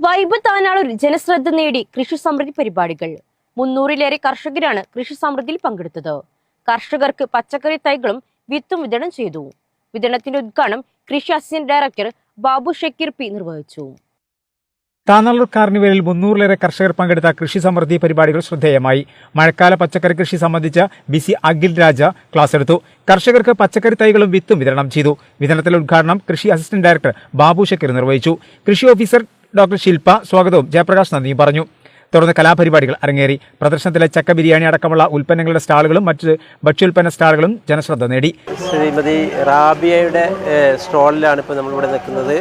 Vibe Tanalur ജനശ്രദ്ധ നേടി കൃഷി സമൃദ്ധി പരിപാടികൾ 300-ലേറെ കർഷകരാണ് കൃഷി സമൃദ്ധിയിൽ പങ്കെടുത്തത്. കർഷകർക്ക് പച്ചക്കറി തൈകളും വിത്തും വിതരണം ചെയ്തു. വിതരണത്തിന്റെ ഉദ്ഘാടനം കൃഷി assistant director Babu Shakir P നിർവഹിച്ചു. താനാളൂർ കാർണിവലിൽ 300-ലേറെ കർഷകർ പങ്കെടുത്ത കൃഷി സമൃദ്ധി പരിപാടികൾ ശ്രദ്ധേയമായി. മഴക്കാല പച്ചക്കറി കൃഷി സംബന്ധിച്ച് ബിസി അഖിൽ രാജ ക്ലാസ് എടുത്തു. കർഷകർക്ക് പച്ചക്കറി തൈകളും വിത്തും വിതരണം ചെയ്തു. വിതരണത്തിലെ ഉദ്ഘാടനം കൃഷി അസിസ്റ്റന്റ് ഡയറക്ടർ ബാബു ഷക്കീർ നിർവഹിച്ചു. കൃഷി ഓഫീസർ ഡോക്ടർ ശില്പ സ്വാഗതവും ജയപ്രകാശ് നന്ദിയും പറഞ്ഞു. തുടർന്ന് കലാപരിപാടികൾ അരങ്ങേറി. പ്രദർശനത്തിലെ ചക്ക ബിരിയാണി അടക്കമുള്ള ഉൽപ്പന്നങ്ങളുടെ സ്റ്റാളുകളും മറ്റ് ഭക്ഷ്യോൽപ്പന്ന സ്റ്റാളുകളും ജനശ്രദ്ധ നേടി. ശ്രീമതി റാബിയയുടെ സ്റ്റാളിലാണ് ഇപ്പോൾ നമ്മളിവിടെ നിൽക്കുന്നത്.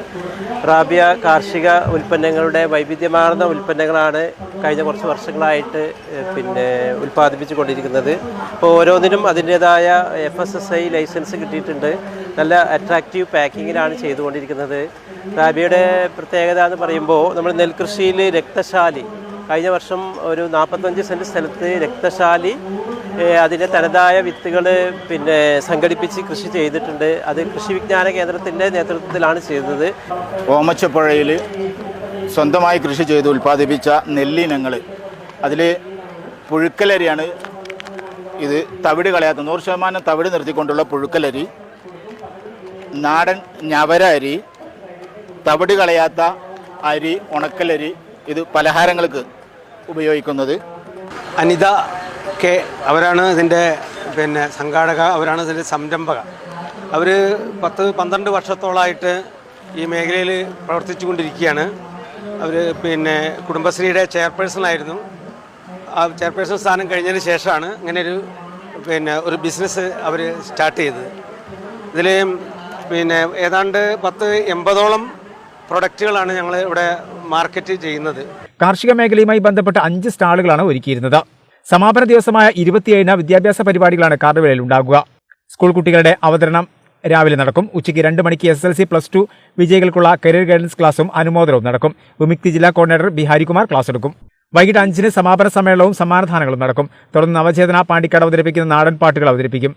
റാബിയ കാർഷിക ഉൽപ്പന്നങ്ങളുടെ വൈവിധ്യമാർന്ന ഉൽപ്പന്നങ്ങളാണ് കഴിഞ്ഞ കുറച്ച് വർഷങ്ങളായിട്ട് ഉൽപ്പാദിപ്പിച്ചു കൊണ്ടിരിക്കുന്നത്. അപ്പോൾ ഓരോന്നിനും അതിൻ്റേതായ FSSAI ലൈസൻസ് കിട്ടിയിട്ടുണ്ട്. നല്ല അട്രാക്റ്റീവ് പാക്കിങ്ങിലാണ് ചെയ്തുകൊണ്ടിരിക്കുന്നത്. റാബിയയുടെ പ്രത്യേകത എന്ന് പറയുമ്പോൾ നമ്മൾ നെൽകൃഷിയിൽ രക്തശാലി കഴിഞ്ഞ വർഷം ഒരു 45 സെൻറ്റ് സ്ഥലത്ത് രക്തശാലി അതിൻ്റെ തനതായ വിത്തുകൾ സംഘടിപ്പിച്ച് കൃഷി ചെയ്തിട്ടുണ്ട്. അത് കൃഷി വിജ്ഞാന കേന്ദ്രത്തിൻ്റെ നേതൃത്വത്തിലാണ് ചെയ്തത്. ഓമച്ചപ്പുഴയിൽ സ്വന്തമായി കൃഷി ചെയ്ത് ഉൽപ്പാദിപ്പിച്ച നെല്ലിനങ്ങൾ, അതിൽ പുഴുക്കലരിയാണ് ഇത്. തവിട് കളയാത്ത 100% തവിട് നിർത്തിക്കൊണ്ടുള്ള പുഴുക്കലരി, നാടൻ ഞവര അരി, തവിട് കളയാത്ത അരി, ഉണക്കലരി, ഇത് പലഹാരങ്ങൾക്ക് ഉപയോഗിക്കുന്നത്. അനിത കെ അവരാണ് ഇതിൻ്റെ സംഘാടക, അവരാണ് ഇതിൻ്റെ സംരംഭക. അവർ 10-12 വർഷത്തോളമായിട്ട് ഈ മേഖലയിൽ പ്രവർത്തിച്ചു കൊണ്ടിരിക്കുകയാണ്. അവർ കുടുംബശ്രീയുടെ ചെയർപേഴ്സണായിരുന്നു. ആ ചെയർപേഴ്സൺ സ്ഥാനം കഴിഞ്ഞതിന് ശേഷമാണ് ഇങ്ങനെ ഒരു ബിസിനസ് അവർ സ്റ്റാർട്ട് ചെയ്തത്. ഇതിൽ ഏതാണ്ട് 10-80ഓളം പ്രൊഡക്റ്റുകളാണ് ഞങ്ങൾ ഇവിടെ മാർക്കറ്റ് ചെയ്യുന്നത്. കാർഷിക മേഖലയുമായി ബന്ധപ്പെട്ട 5 സ്റ്റാളുകളാണ് ഒരുക്കിയിരുന്നത്. സമാപന ദിവസമായ 27-ന് വിദ്യാഭ്യാസ പരിപാടികളാണ് കാർണിവലിൽ ഉണ്ടാകുക. സ്കൂൾ കുട്ടികളുടെ അവതരണം രാവിലെ നടക്കും. ഉച്ചയ്ക്ക് 2 മണിക്ക് SSLC+2 വിജയികൾക്കുള്ള കരിയർ ഗൈഡൻസ് ക്ലാസും അനുമോദനവും നടക്കും. വിമുക്തി ജില്ലാ കോർഡിനേറ്റർ ബി ഹരികുമാർ ക്ലാസ് എടുക്കും. വൈകിട്ട് 5-ന് സമാപന സമ്മേളനവും സമ്മാനദാനങ്ങളും നടക്കും. തുടർന്ന് നവചേതന പാണ്ടിക്കാട് അവതരിപ്പിക്കുന്ന നാടൻ പാട്ടുകൾ അവതരിപ്പിക്കും.